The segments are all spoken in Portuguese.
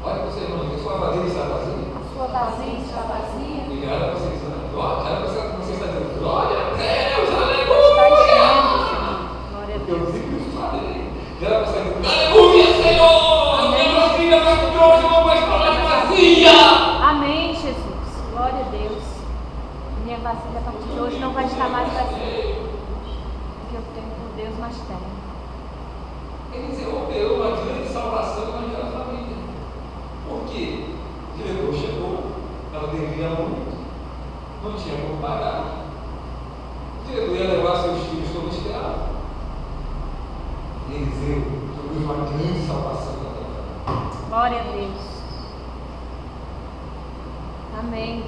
Olha para o seu irmão, a sua vasilha está vazia? A sua vasilha está vazia? E olha para você, você está dizendo, glória a Deus, Está aleluia! enchendo, Senhor. Glória a Eu Deus. digo isso, falei. E ela vai sair, aleluia, Senhor! Minha vasilha vai de hoje, não vai estar mais vazia! Amém, Jesus. Glória a Deus. Minha vasilha a partir de hoje não vai estar mais vazia. Porque eu tenho por Deus, mas tenho. Ele desenvolveu uma grande salvação naquela família. Por quê? O diretor chegou, ela devia muito, não tinha como pagar. O diretor ia levar seus filhos como escravo. E Eliseu produz uma grande salvação naquela família. Glória a Deus. Amém.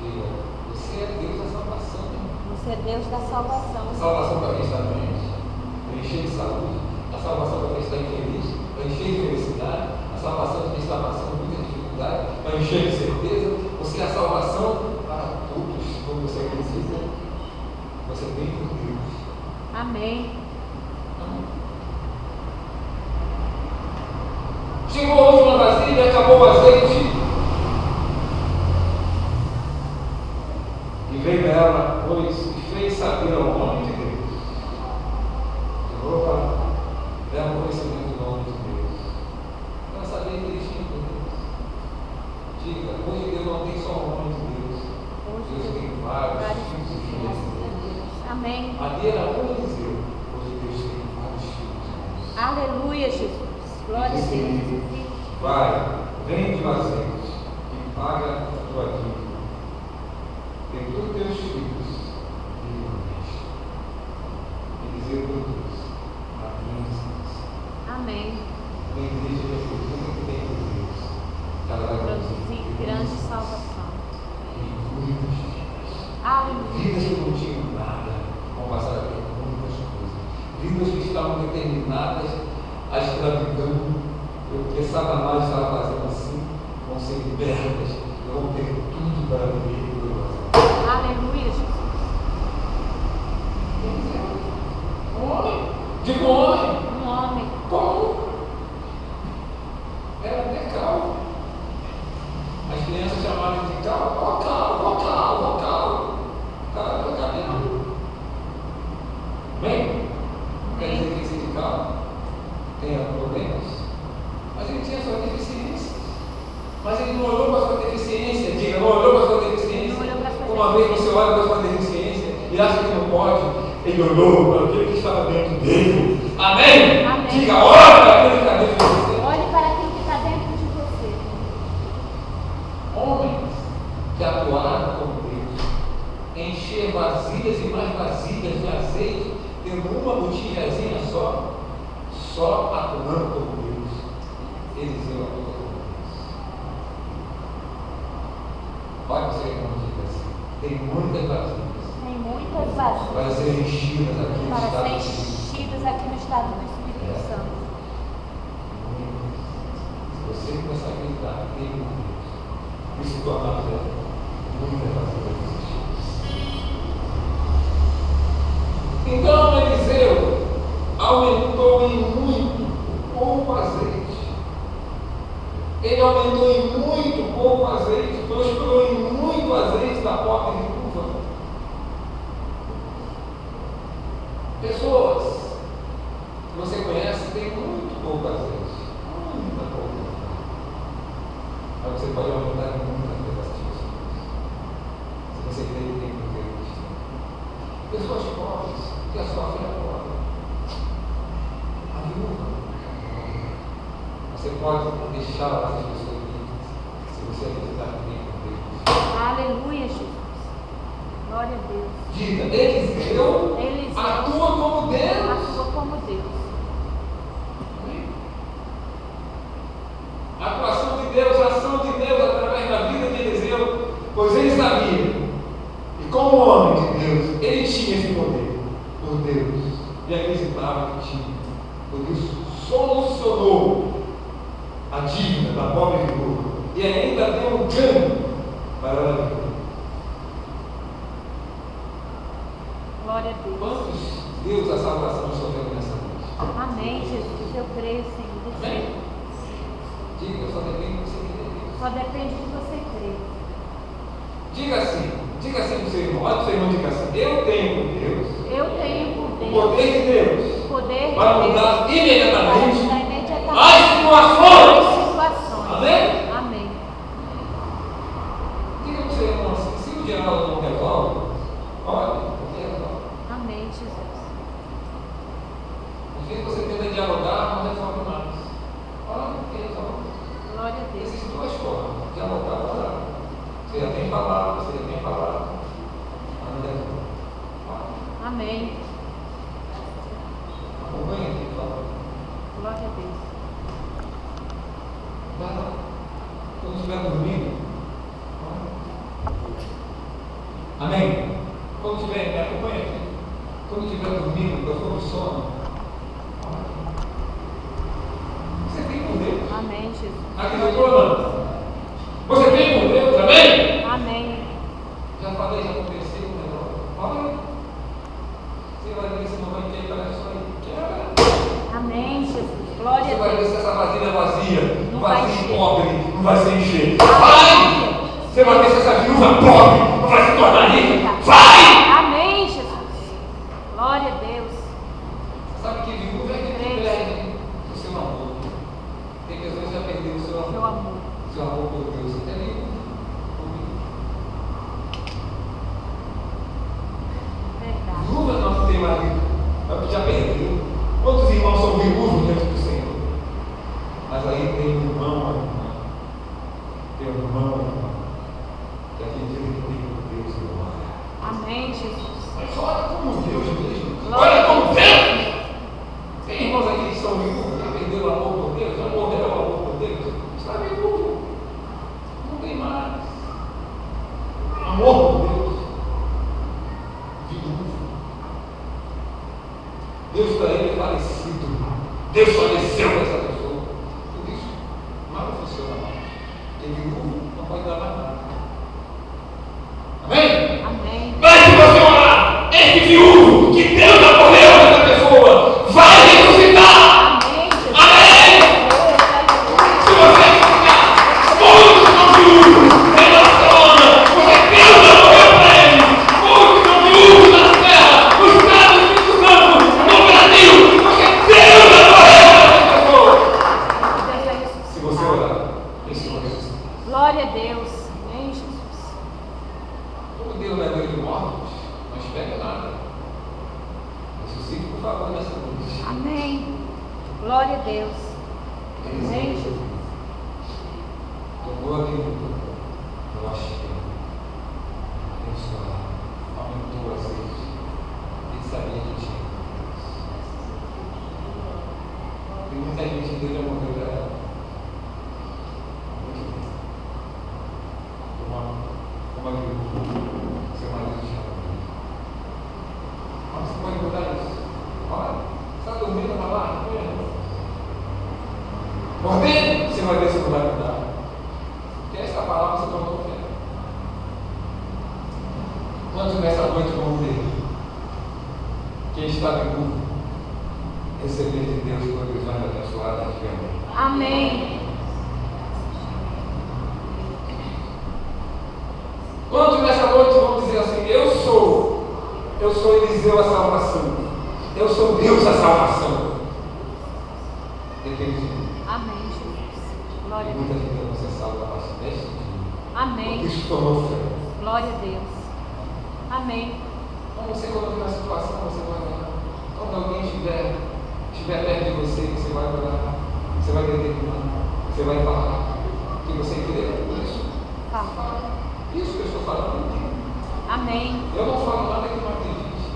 Diga, você é Deus da salvação. Você é Deus da salvação. A salvação para quem está doente, para encher de saúde. A salvação para quem está infeliz, para encher de felicidade. A salvação para quem está passando muita dificuldade, para encher de certeza. Você é a salvação para todos, como você acredita. Você vem por Deus. Amém. Chegou a última vasilha, acabou o azeite. E veio ela, pois, e fez saber ao nome de Deus. Opa, leva o conhecimento do nome de Deus. Ela sabia que ele tinha por Deus. Diga, hoje Deus não tem só o nome de Deus. Deus tem vários tipos de Deus. Amém. Ali era o Eliseu. Hoje Deus tem vários tipos de Deus. Aleluia, Jesus. Glória a Deus. Vai, vende o azeite e paga a tua dívida. Tem todos teus filhos livremente. Eliseu produz a grande salvação. Amém. Uma igreja que acredita que tem por Deus, ela vai Produzir grande salvação. e muitas vidas. Aleluia. Vidas que não tinham nada, vão passar a ter muitas coisas. Vidas que estavam determinadas à escravidão, porque Satanás estava fazendo assim, vão ser libertas e vão ter tudo para viver. Aleluia, Jesus. Homem? Digo homem. Um homem. Como? Era até calmo. As crianças chamavam de calmo. Ó, calmo, ó, calmo, ó, calmo. Calma, cabelo. Bem? Quer dizer que esse de calmo tenha problemas? Mas ele tinha sua deficiência. Mas ele não olhou para a sua deficiência. Diga, não olhou para a sua deficiência. Uma vez você olha para a sua deficiência e acha que não pode, ele olhou para aquele que estava dentro dele. Amém? Amém. Diga, olha para aquele que está dentro de você. Olhe para aquilo que está dentro de você. Homens que atuaram como Deus, encher vasilhas e mais vasilhas de azeite, tendo uma botijinha só atuando como Deus. Eliseu atuou como Deus. Olha para o seu irmão e diga assim: tem muitas vasilhas Tem muitas vasilhas para serem enchidas aqui no para estado ser do Espírito. enchidas aqui no estado do Espírito Santo. Se você começar a acreditar que tem um Deus, isso se tornar muitas vasilhas enchidas. Então Eliseu aumentou em muito pouco azeite. Ele aumentou em muito pouco azeite, prosperou em muito azeite da pobre viúva. Pessoas que você conhece têm muito pouco azeite, muita pouca. Mas você pode aumentar em muitas das pessoas. Se você crê que tem poder cristão. Pessoas pobres, que a sua fé é pobre. A viúva. Você pode deixar essas pessoas livres se você acreditar que tem poder cristão. Aleluia, Jesus. Glória a Deus. Diga, Eliseu atua como Deus. Atua como Deus. A atuação de Deus, a ação de Deus através da vida de Eliseu, pois ele sabia, e como homem de Deus, ele tinha esse poder por Deus, e acreditava que tinha. Por isso, solucionou a dívida da pobre viúva, e ainda deu um ganho para ela viver. Glória a Deus. Quantos Deus da salvação estão vendo nessa noite? Amém, Jesus. Eu creio, Senhor. Amém? Diga, só depende de você crer. Só depende de você crer. Diga assim para o seu irmão. Olha para o seu irmão e diga assim: eu tenho por Deus. Eu tenho por O Deus. poder de Deus. O poder de Para Deus. mudar imediatamente Para imediatamente as situações. as situações. Amém? Amém. Diga para o seu irmão assim: se o diálogo não resolve, olha, porque resolve. Amém, Jesus. Às vezes você tenta dialogar, não resolve mais. Olha, porque resolve. Glória a Deus. Existem duas formas: dialogar ou orar. Você já tem falado, mas não resolve. Olha, Amém. acompanha aqui, por favor. Glória a Deus. Vai lá. Quando estiver dormindo, amém? Quando estiver, me acompanha aqui. Quando estiver dormindo, eu for no sono, você tem por Deus. Amém, Jesus. Acreditou ou não? Você tem por Deus, amém? Amém. Já falei, já aconteceu o negócio. Olha, você vai ver se não vai quebrar isso aí. Quebra. Amém, Jesus. Glória Você a vai ver Deus. se essa vasilha é vazia, Não vai vazia encher. pobre, não vai se encher. Vai! Você vai ver se essa viúva pobre não vai se tornar rica. Vai! Amém, Jesus. Glória a Deus. Sabe que viúva é que perde o seu amor. Tem pessoas que já perderam o seu amor. Seu amor. Seu amor por Deus. É viúva. Verdade. Viúva não tem marido. É porque já perdeu. Quantos irmãos são viúvos diante do Senhor? Mas aí tem um irmão, uma irmã. Tem um irmão, uma irmã. Que acredita que tem por Deus e glória. Amém, Jesus. Mas olha como Deus mesmo. Glória Olha a como Deus. Deus. Tem irmãos aqui que são viúvos, já perderam o amor por Deus, já morreram o amor por Deus. Está viúvo. Não tem mais. Amor por Deus. Viúvo. Deus para ele é falecido. Deus faleceu para essa pessoa. Por isso, nada funciona mais. Porque viúvo não pode dar mais nada. Amém? Amém. Mas se você orar, esse viúvo que Deus acolheu essa pessoa vai ressuscitar. Amém, Jesus. Amém? Se você ficar todos são viúvos, relaciona, porque Deus acolheu para ele. Todos são viúvos na terra, os caras do Espírito Santo, no Brasil, porque Deus acolheu essa pessoa. Deus vai ressuscitar. Se você orar, esse vai ressuscitar. Glória a Deus. Amém, Jesus. Como Deus não é Deus de mortos, não espera nada. Ressuscite, por favor, nessa noite. Amém. Glória a Deus. Amém, Jesus. Tomou aquele mundo, eu achei. Abençoado, aumentou o azeite. Ele sabia que tinha. Tem muita gente que Deus já morreu para ela. Muito bem. Uma viúva, seu marido te ama. Mas você pode mudar isso. Olha, está dormindo na lá? Ordene, você vai ver se não vai mudar. Porque essa palavra você tornou fé. Quantos nessa noite vão ter? Quem está vivo, receber de Deus provisões abençoadas de amor. Amém. Quantos nessa noite vão dizer assim: eu sou Eliseu a salvação, eu sou Deus a salvação. Depende de mim. Amém, Jesus. Glória E a muita Deus. gente não se salva a partir deste dia. Amém. Isso tornou fé. Glória a Deus. Amém. Então você, quando viu a situação, você vai orar. Quando alguém estiver perto de você, você vai orar. Você vai determinar. Você vai falar. Que você crê por isso. Fala. Isso que eu estou falando aqui. Amém. Eu não falo nada que não acredite.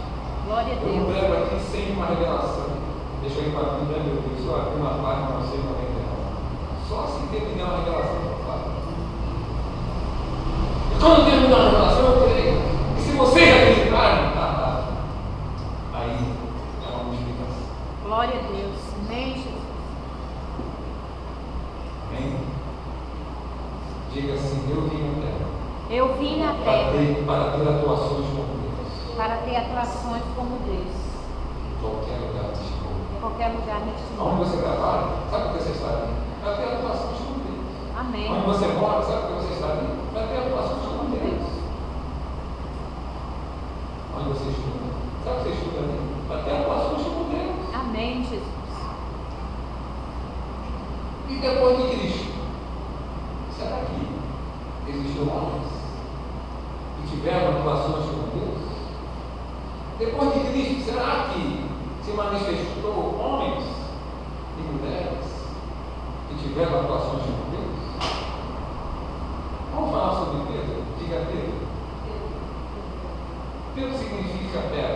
Glória a Eu não Deus. prego aqui sem uma revelação. Deixa eu ir para a Bíblia, meu Deus. Só abrir uma página, não sei como é que é. Só se Deus me der uma revelação, eu falo. E quando Deus me dá uma revelação, eu creio. E se vocês acreditarem, aí é uma multiplicação. Glória a Deus. Amém, Jesus. Amém? Diga assim: eu vim na terra Eu vim na terra para ter atuações como Deus. para ter atuações como Deus. Em qualquer lugar deste mundo. Em qualquer lugar neste Onde mundo. você trabalha, sabe o que você está ali? Para ter atuações como Sabe o que você estuda ali? Para ter relações com Deus. Amém, Jesus. E depois de Cristo? Será que existiu homens que tiveram relações com Deus? Depois de Cristo, será que se manifestou homens e mulheres que tiveram relações com Deus? Vamos falar sobre Pedro? Diga Pedro. Pedro significa pedra.